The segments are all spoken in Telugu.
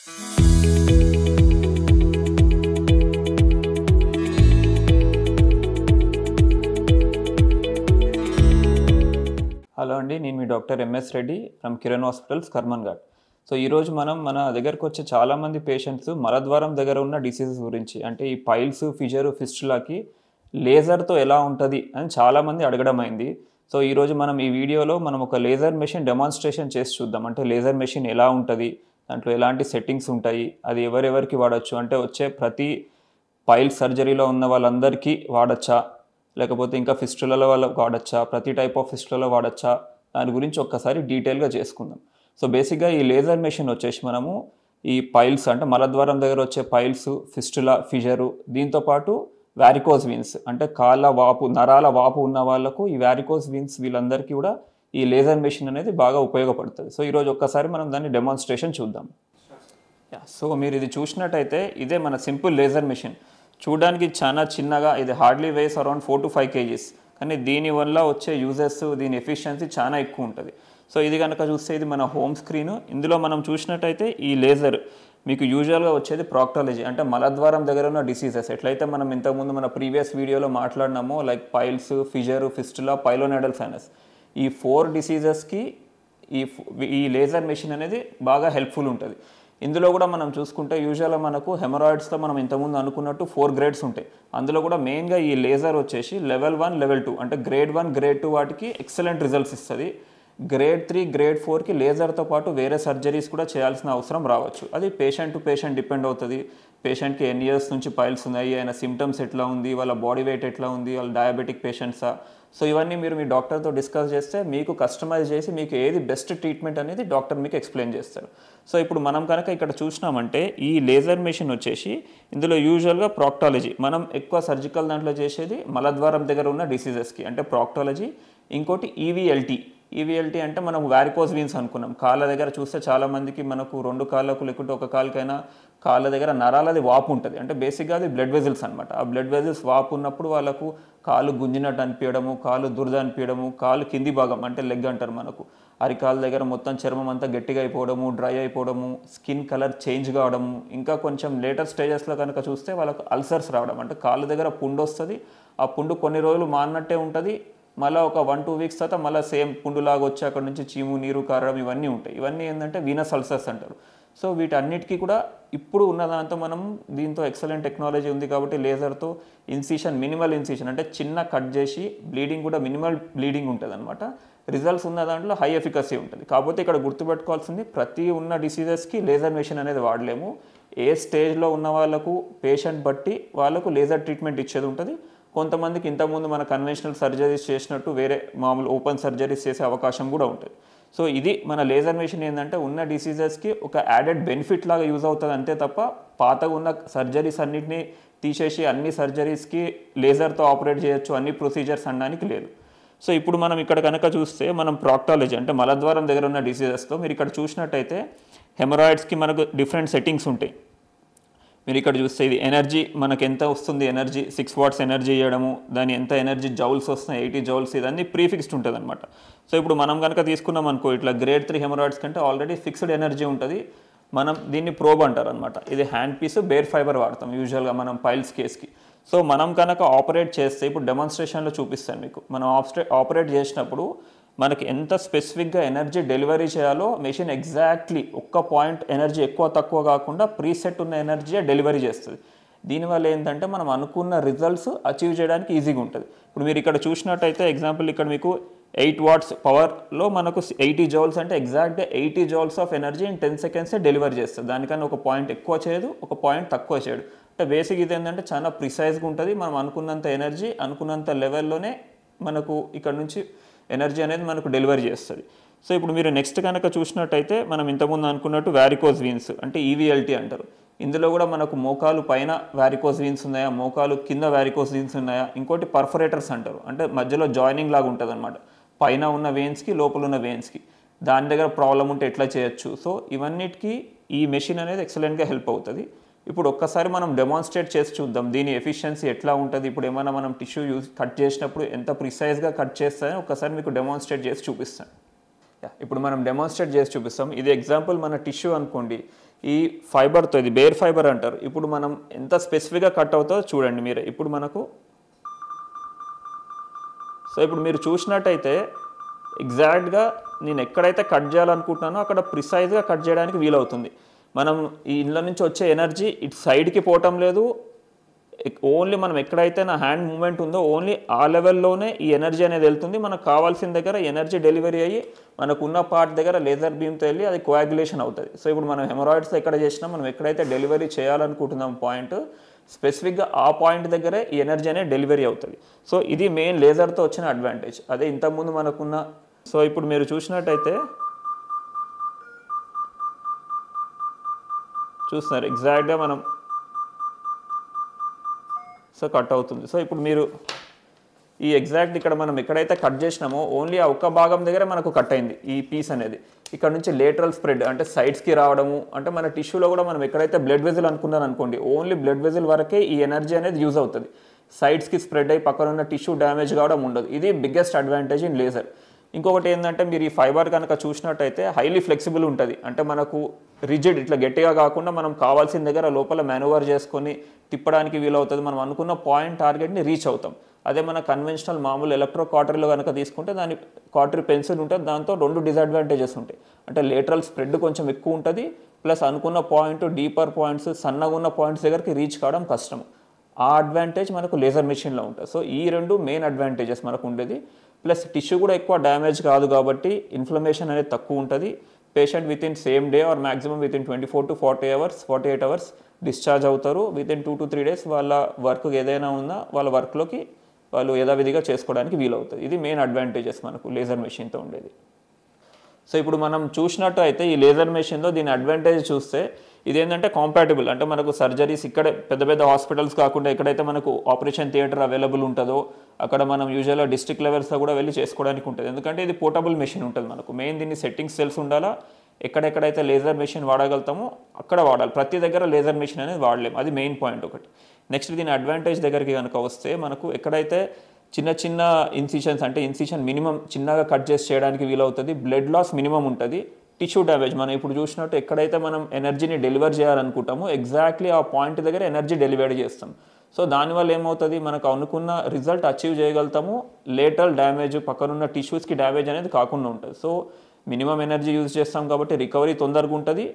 హలో అండి, నేను మీ doctor M S Reddy from Kiran Hospitals Karmanghat. So ఈరోజు మన దగ్గరకు వచ్చే చాలామంది పేషెంట్స్ మలద్వారం దగ్గర ఉన్న డిసీజెస్ గురించి, అంటే ఈ పైల్స్, ఫిషర్, ఫిస్టులాకి లేజర్తో ఎలా ఉంటుంది అని చాలామంది అడగడం అయింది. సో ఈరోజు మనం ఈ వీడియోలో ఒక లేజర్ మెషిన్ డెమాన్స్ట్రేషన్ చేసి చూద్దాం. అంటే లేజర్ మెషిన్ ఎలా ఉంటుంది, దాంట్లో ఎలాంటి సెట్టింగ్స్ ఉంటాయి, అది ఎవరెవరికి వాడచ్చు, అంటే వచ్చే ప్రతి పైల్ సర్జరీలో ఉన్న వాళ్ళందరికీ వాడచ్చా, లేకపోతే ఇంకా ఫిస్టులలో వాళ్ళకి వాడచ్చా, ప్రతి టైప్ ఆఫ్ ఫిస్టులలో వాడచ్చా, దాని గురించి ఒక్కసారి డీటెయిల్గా చేసుకుందాం. సో బేసిక్గా ఈ లేజర్ మెషిన్ వచ్చేసి మనము ఈ పైల్స్, అంటే మలద్వారం దగ్గర వచ్చే పైల్స్, ఫిస్టులా, ఫిషరు, దీంతోపాటు వ్యారికోజ్ వీన్స్, అంటే కాళ్ళ వాపు, నరాల వాపు ఉన్న వాళ్ళకు ఈ వ్యారికోజ్ వీన్స్ వీళ్ళందరికీ కూడా ఈ లేజర్ మెషిన్ అనేది బాగా ఉపయోగపడుతుంది. సో ఈరోజు ఒక్కసారి మనం దాన్ని డెమాన్స్ట్రేషన్ చూద్దాం. సో మీరు ఇది చూసినట్టయితే ఇదే మన సింపుల్ లేజర్ మెషిన్. చూడడానికి చాలా చిన్నగా, ఇది hardly ways around 4 to 5 kgs, కానీ దీనివల్ల వచ్చే యూజెస్, దీని ఎఫిషియన్సీ చాలా ఎక్కువ ఉంటుంది. సో ఇది కనుక చూస్తే ఇది మన హోమ్ స్క్రీన్. ఇందులో మనం చూసినట్టయితే ఈ లేజర్ మీకు యూజువల్గా వచ్చేది ప్రాక్టాలజీ, అంటే మలద్వారం దగ్గర ఉన్న డిసీజెస్. ఎట్లయితే మనం ఇంతకుముందు మన ప్రీవియస్ వీడియోలో మాట్లాడినామో, like piles, fissure, fistula, pilonidal sinus, ఈ 4 డిసీజెస్కి ఈ లేజర్ మెషిన్ అనేది బాగా హెల్ప్ఫుల్ ఉంటుంది. ఇందులో కూడా మనం చూసుకుంటే యూజువల్గా మనకు హెమరాయిడ్స్లో మనం ఇంతకుముందు అనుకున్నట్టు 4 గ్రేడ్స్ ఉంటాయి. అందులో కూడా మెయిన్గా ఈ లేజర్ వచ్చేసి లెవెల్ 1, లెవెల్ 2, అంటే గ్రేడ్ 1, గ్రేడ్ 2 వాటికి ఎక్సలెంట్ రిజల్ట్స్ ఇస్తుంది. గ్రేడ్ 3, గ్రేడ్ 4కి లేజర్తో పాటు వేరే సర్జరీస్ కూడా చేయాల్సిన అవసరం రావచ్చు. అది పేషెంట్ టు పేషెంట్ డిపెండ్ అవుతుంది. పేషెంట్కి ఎన్ని ఇయర్స్ నుంచి పైల్స్ ఉన్నాయి, ఆయన సిమ్టమ్స్ ఎట్లా ఉంది, వాళ్ళ బాడీ వెయిట్ ఎట్లా ఉంది, వాళ్ళ డయాబెటిక్ పేషెంట్సా, సో ఇవన్నీ మీరు మీ డాక్టర్తో డిస్కస్ చేస్తే మీకు కస్టమైజ్ చేసి మీకు ఏది బెస్ట్ ట్రీట్మెంట్ అనేది డాక్టర్ మీకు ఎక్స్ప్లెయిన్ చేస్తారు. సో ఇప్పుడు మనం కనుక ఇక్కడ చూసినామంటే ఈ లేజర్ మెషిన్ వచ్చేసి ఇందులో యూజువల్గా ప్రాక్టాలజీ, మనం ఎక్కువ సర్జికల్ దాంట్లో చేసేది మలద్వారం దగ్గర ఉన్న డిసీజెస్కి, అంటే ప్రాక్టాలజీ. ఇంకోటి ఈవీఎల్టీ అంటే మనం వ్యారికోజ్ వీన్స్ అనుకున్నాం. కాళ్ళ దగ్గర చూస్తే చాలామందికి మనకు 2 కాళ్ళకు లేకుంటే ఒక కాలుకైనా కాళ్ళ దగ్గర నరాలది వాపు ఉంటుంది. అంటే బేసిక్గా అది బ్లడ్ వెజిల్స్ అనమాట. ఆ బ్లడ్ వెజిల్స్ వాపు ఉన్నప్పుడు వాళ్ళకు కాలు గుంజినట్టు అనిపించడము, కాలు దురద అనిపించడము, కాలు కింది భాగం అంటే లెగ్ అంటారు మనకు, అరికాల దగ్గర మొత్తం చర్మం అంతా గట్టిగా అయిపోవడము, డ్రై అయిపోవడము, స్కిన్ కలర్ చేంజ్ కావడము, ఇంకా కొంచెం లేటర్ స్టేజెస్లో కనుక చూస్తే వాళ్ళకు అల్సర్స్ రావడం, అంటే కాళ్ళ దగ్గర పుండు వస్తుంది. ఆ పుండు కొన్ని రోజులు మాన్నట్టే ఉంటుంది, మళ్ళీ ఒక 1-2 వీక్స్ తర్వాత మళ్ళీ సేమ్ పుండులాగా వచ్చి అక్కడ నుంచి చీము, నీరు కారడం ఇవన్నీ ఉంటాయి. ఇవన్నీ ఏంటంటే వీనస్ అల్సర్స్ అంటారు. సో వీటన్నిటికీ కూడా ఇప్పుడు ఉన్న దాంతో మనం దీంతో ఎక్సలెంట్ టెక్నాలజీ ఉంది కాబట్టి లేజర్తో మినిమల్ ఇన్సిషన్, అంటే చిన్న కట్ చేసి బ్లీడింగ్ కూడా మినిమల్ బ్లీడింగ్ ఉంటుంది అనమాట. రిజల్ట్స్ ఉన్న దాంట్లో హై ఎఫికసీ ఉంటుంది. కాకపోతే ఇక్కడ గుర్తుపెట్టుకోవాల్సింది, ప్రతి ఉన్న డిసీజెస్కి లేజర్ మెషిన్ అనేది వాడలేము. ఏ స్టేజ్లో ఉన్న వాళ్ళకు పేషెంట్ బట్టి వాళ్ళకు లేజర్ ట్రీట్మెంట్ ఇచ్చేది ఉంటుంది. కొంతమందికి ఇంతకుముందు మన కన్వెన్షనల్ సర్జరీస్ చేసినట్టు వేరే మామూలు ఓపెన్ సర్జరీస్ చేసే అవకాశం కూడా ఉంటుంది. సో ఇది మన లేజర్ మెషిన్ ఏంటంటే ఉన్న డిసీజెస్కి ఒక యాడెడ్ బెనిఫిట్ లాగా యూజ్ అవుతుంది అంతే తప్ప పాతగా ఉన్న సర్జరీస్ అన్నింటినీ తీసేసి అన్ని సర్జరీస్కి లేజర్తో ఆపరేట్ చేయొచ్చు, అన్ని ప్రొసీజర్స్ అనడానికి లేదు. సో ఇప్పుడు మనం ఇక్కడ కనుక చూస్తే మనం ప్రాక్టాలజీ, అంటే మలద్వారం దగ్గర ఉన్న డిసీజెస్తో మీరు ఇక్కడ చూసినట్టయితే హెమరాయిడ్స్కి మనకు డిఫరెంట్ సెట్టింగ్స్ ఉంటాయి. మీరు ఇక్కడ చూస్తే ఇది ఎనర్జీ మనకు ఎంత వస్తుంది, ఎనర్జీ 6 watts ఎనర్జీ ఇవ్వడము, దాని ఎంత ఎనర్జీ జౌల్స్ వస్తున్నాయి, 80 joules, ఇదన్నీ ప్రీఫిక్స్డ్ ఉంటుంది అనమాట. సో ఇప్పుడు మనం కనుక తీసుకున్నాం అనుకో, ఇట్లా గ్రేడ్ 3 హెమరాయిడ్స్ కంటే ఆల్రెడీ ఫిక్స్డ్ ఎనర్జీ ఉంటుంది. మనం దీన్ని ప్రోబ్ అంటారు అనమాట. ఇది హ్యాండ్ పీస్ బేర్ ఫైబర్ వాడతాం యూజువల్గా మనం పైల్స్ కేస్కి. సో మనం కనుక ఆపరేట్ చేస్తే, ఇప్పుడు డెమాన్స్ట్రేషన్లో చూపిస్తాను మీకు, మనం ఆపరేట్ చేసినప్పుడు మనకి ఎంత స్పెసిఫిక్గా ఎనర్జీ డెలివరీ చేయాలో మెషిన్ ఎగ్జాక్ట్లీ ఒక్క పాయింట్ ఎనర్జీ ఎక్కువ తక్కువ కాకుండా ప్రీసెట్ ఉన్న ఎనర్జీ డెలివరీ చేస్తుంది. దీనివల్ల ఏంటంటే మనం అనుకున్న రిజల్ట్స్ అచీవ్ చేయడానికి ఈజీగా ఉంటుంది. ఇప్పుడు మీరు ఇక్కడ చూసినట్టయితే ఎగ్జాంపుల్ ఇక్కడ మీకు 8 watts పవర్లో మనకు 80 joules, అంటే ఎగ్జాక్ట్గా 80 joules of energy in 10 seconds delivery చేస్తుంది. దానికన్నా ఒక పాయింట్ ఎక్కువ చేయదు, ఒక పాయింట్ తక్కువ చేయడు. అంటే బేసిక్ ఇది ఏంటంటే చాలా ప్రిసైజ్గా ఉంటుంది. మనం అనుకున్నంత ఎనర్జీ అనుకున్నంత లెవెల్లోనే మనకు ఇక్కడ నుంచి ఎనర్జీ అనేది మనకు డెలివరీ చేస్తుంది. సో ఇప్పుడు మీరు నెక్స్ట్ కనుక చూసినట్టయితే మనం ఇంతకుముందు అనుకున్నట్టు వ్యారికోజ్ వీన్స్, అంటే ఈవీఎల్టీ అంటారు. ఇందులో కూడా మనకు మోకాలు పైన వ్యారికోజ్ వీన్స్ ఉన్నాయా, మోకాలు కింద వ్యారికోజ్ వీన్స్ ఉన్నాయా, ఇంకోటి పర్ఫరేటర్స్ అంటారు, అంటే మధ్యలో జాయినింగ్ లాగా ఉంటుంది అనమాట, పైన ఉన్న వెయిన్స్కి లోపల ఉన్న వెయిన్స్కి. దాని దగ్గర ప్రాబ్లం ఉంటే ఎట్లా చేయొచ్చు. సో ఇవన్నిటికీ ఈ మెషిన్ అనేది ఎక్సలెంట్గా హెల్ప్ అవుతుంది. ఇప్పుడు ఒక్కసారి మనం డెమాన్స్ట్రేట్ చేసి చూద్దాం దీని ఎఫిషియన్సీ ఎట్లా ఉంటుంది. ఇప్పుడు ఏమైనా మనం టిష్యూ కట్ చేసినప్పుడు ఎంత ప్రిసైజ్గా కట్ చేస్తాయని ఒక్కసారి మీకు డెమాన్స్ట్రేట్ చేసి చూపిస్తాను. ఇప్పుడు మనం డెమాన్స్ట్రేట్ చేసి చూపిస్తాం. ఇది ఎగ్జాంపుల్ మన టిష్యూ అనుకోండి. ఈ ఫైబర్తో, ఇది బేర్ ఫైబర్ అంటారు. ఇప్పుడు మనం ఎంత స్పెసిఫిక్గా కట్ అవుతుందో చూడండి మీరే. ఇప్పుడు మనకు సో ఇప్పుడు మీరు చూసినట్టయితే ఎగ్జాక్ట్గా నేను ఎక్కడైతే కట్ చేయాలనుకుంటున్నానో అక్కడ ప్రిసైజ్గా కట్ చేయడానికి వీలవుతుంది. మనం ఈ ఇండ్ల నుంచి వచ్చే ఎనర్జీ ఇటు సైడ్కి పోవటం లేదు. ఓన్లీ మనం ఎక్కడైతే నా హ్యాండ్ మూమెంట్ ఉందో ఓన్లీ ఆ లెవెల్లోనే ఈ ఎనర్జీ అనేది వెళ్తుంది. మనకు కావాల్సిన దగ్గర ఎనర్జీ డెలివరీ అయ్యి మనకు ఉన్న పార్ట్ దగ్గర లేజర్ బీమ్తో వెళ్ళి అది కోయాగులేషన్ అవుతుంది. సో ఇప్పుడు మనం హెమరాయిడ్స్ ఎక్కడ చేసినా మనం ఎక్కడైతే డెలివరీ చేయాలనుకుంటున్నాం పాయింట్, స్పెసిఫిక్గా ఆ పాయింట్ దగ్గరే ఈ ఎనర్జీ అనేది డెలివరీ అవుతుంది. సో ఇది మెయిన్ లేజర్తో వచ్చిన అడ్వాంటేజ్. అదే ఇంతకుముందు మనకున్న సో ఇప్పుడు మీరు చూసినట్టయితే చూస్తున్నారు ఎగ్జాక్ట్గా మనం సో కట్ అవుతుంది. సో ఇప్పుడు మీరు ఈ ఎగ్జాక్ట్ ఇక్కడ మనం ఎక్కడైతే కట్ చేసినామో ఓన్లీ ఆ ఒక్క భాగం దగ్గర మనకు కట్ అయింది ఈ పీస్ అనేది. ఇక్కడ నుంచి లేటరల్ స్ప్రెడ్ అంటే సైడ్స్కి రావడము, అంటే మన టిష్యూలో కూడా మనం ఎక్కడైతే బ్లడ్ వెజిల్ అనుకున్నాను అనుకోండి, ఓన్లీ బ్లడ్ వెజిల్ వరకే ఈ ఎనర్జీ అనేది యూజ్ అవుతుంది. సైడ్స్కి స్ప్రెడ్ అయ్యి పక్కన ఉన్న టిష్యూ డ్యామేజ్ కావడం ఉండదు. ఇది బిగ్గెస్ట్ అడ్వాంటేజ్ ఇన్ లేజర్. ఇంకొకటి ఏంటంటే మీరు ఈ ఫైబర్ కనుక చూసినట్టయితే హైలీ ఫ్లెక్సిబుల్ ఉంటుంది. అంటే మనకు రిజిడ్ ఇట్లా గట్టిగా కాకుండా మనం కావాల్సిన దగ్గర లోపల మాన్యువర్ చేసుకొని తిప్పడానికి వీలవుతుంది. మనం అనుకున్న పాయింట్ టార్గెట్ని రీచ్ అవుతాం. అదే మన కన్వెన్షనల్ మామూలు ఎలక్ట్రో కాటరీలో కనుక తీసుకుంటే దాని కాటరీ పెన్సిల్ ఉంటుంది, దాంతో 2 డిసడ్వాంటేజెస్ ఉంటాయి. అంటే లేటరల్ స్ప్రెడ్ కొంచెం ఎక్కువ ఉంటుంది, ప్లస్ అనుకున్న పాయింట్ డీపర్ పాయింట్స్ సన్నగా ఉన్న పాయింట్స్ దగ్గరికి రీచ్ కావడం కష్టం. ఆ అడ్వాంటేజ్ మనకు లేజర్ మెషిన్లో ఉంటుంది. సో ఈ 2 మెయిన్ అడ్వాంటేజెస్ మనకు ఉండేది. ప్లస్ టిష్యూ కూడా ఎక్కువ డ్యామేజ్ కాదు కాబట్టి ఇన్ఫ్లమేషన్ అనేది తక్కువ ఉంటుంది. Patient with in same day or maximum with in 24 to 48 hours discharge అవుతారు. విత్ ఇన్ 2 to 3 days వాళ్ళ వర్క్ ఏదైనా ఉన్నా వాళ్ళ వర్క్లోకి వాళ్ళు యథావిధిగా చేసుకోవడానికి వీలవుతుంది. ఇది మెయిన్ అడ్వాంటేజెస్ మనకు లేజర్ మెషిన్తో ఉండేది. సో ఇప్పుడు మనం చూసినట్టు అయితే ఈ లేజర్ మెషిన్లో దీని అడ్వాంటేజ్ చూస్తే ఇదేంటంటే కాంపాటబుల్. అంటే మనకు సర్జరీస్ ఇక్కడే పెద్ద పెద్ద హాస్పిటల్స్ కాకుండా ఎక్కడైతే మనకు ఆపరేషన్ థియేటర్ అవైలబుల్ ఉంటుందో అక్కడ మనం యూజువల్గా డిస్ట్రిక్ట్ లెవెల్స్లో కూడా వెళ్ళి చేసుకోవడానికి ఉంటుంది. ఎందుకంటే ఇది పోర్టబుల్ మెషిన్ ఉంటుంది. మనకు మెయిన్ దీన్ని సెట్టింగ్స్ తెలిసి ఉండాలా. ఎక్కడెక్కడైతే లేజర్ మెషిన్ వాడగలుగుతామో అక్కడ వాడాలి. ప్రతి దగ్గర లేజర్ మెషిన్ అనేది వాడలేము. అది మెయిన్ పాయింట్ ఒకటి. నెక్స్ట్ దీని అడ్వాంటేజ్ దగ్గరికి కనుక వస్తే మనకు ఎక్కడైతే చిన్న చిన్న ఇన్సిషన్స్ అంటే ఇన్సిషన్ మినిమం చిన్నగా కట్ చేసి చేయడానికి వీలవుతుంది. బ్లడ్ లాస్ మినిమం ఉంటుంది. టిష్యూ డ్యామేజ్ మనం ఇప్పుడు చూసినట్టు ఎక్కడైతే మనం ఎనర్జీని డెలివర్ చేయాలనుకుంటామో ఎగ్జాక్ట్లీ ఆ పాయింట్ దగ్గర ఎనర్జీ డెలివరీ చేస్తాం. సో దానివల్ల ఏమవుతుంది, మనకు అనుకున్న రిజల్ట్ అచీవ్ చేయగలుగుతాము. లేటరల్ డ్యామేజ్ పక్కనున్న టిష్యూస్కి డ్యామేజ్ అనేది కాకుండా ఉంటుంది. సో మినిమం ఎనర్జీ యూజ్ చేస్తాం కాబట్టి రికవరీ తొందరగా ఉంటుంది.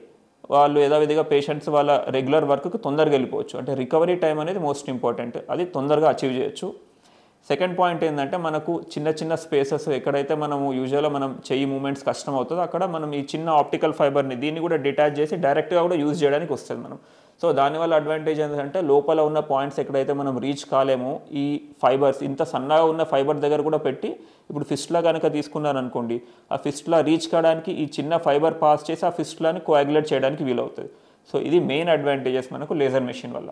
వాళ్ళు యథావిధిగా పేషెంట్స్ వాళ్ళ రెగ్యులర్ వర్క్కి తొందరగా వెళ్ళిపోవచ్చు. అంటే రికవరీ టైం అనేది మోస్ట్ ఇంపార్టెంట్. అది తొందరగా అచీవ్ చేయొచ్చు. సెకండ్ పాయింట్ ఏంటంటే మనకు చిన్న చిన్న స్పేసెస్ ఎక్కడైతే మనము యూజువల్గా మనం చెయ్యి మూమెంట్స్ కష్టం అవుతుందో అక్కడ మనం ఈ చిన్న ఆప్టికల్ ఫైబర్ని దీన్ని కూడా డిటాచ్ చేసి డైరెక్ట్గా కూడా యూజ్ చేయడానికి వస్తుంది మనం. సో దానివల్ల అడ్వాంటేజ్ ఏంటంటే లోపల ఉన్న పాయింట్స్ ఎక్కడైతే మనం రీచ్ కాలేమో ఈ ఫైబర్స్ ఇంత సన్నగా ఉన్న ఫైబర్ దగ్గర కూడా పెట్టి ఇప్పుడు ఫిస్టులా కనుక తీసుకున్నారనుకోండి, ఆ ఫిస్టులా రీచ్ కావడానికి ఈ చిన్న ఫైబర్ పాస్ చేసి ఆ ఫిస్టులాని కోయాగులేట్ చేయడానికి వీలవుతుంది. సో ఇది మెయిన్ అడ్వాంటేజెస్ మనకు లేజర్ మెషిన్ వల్ల.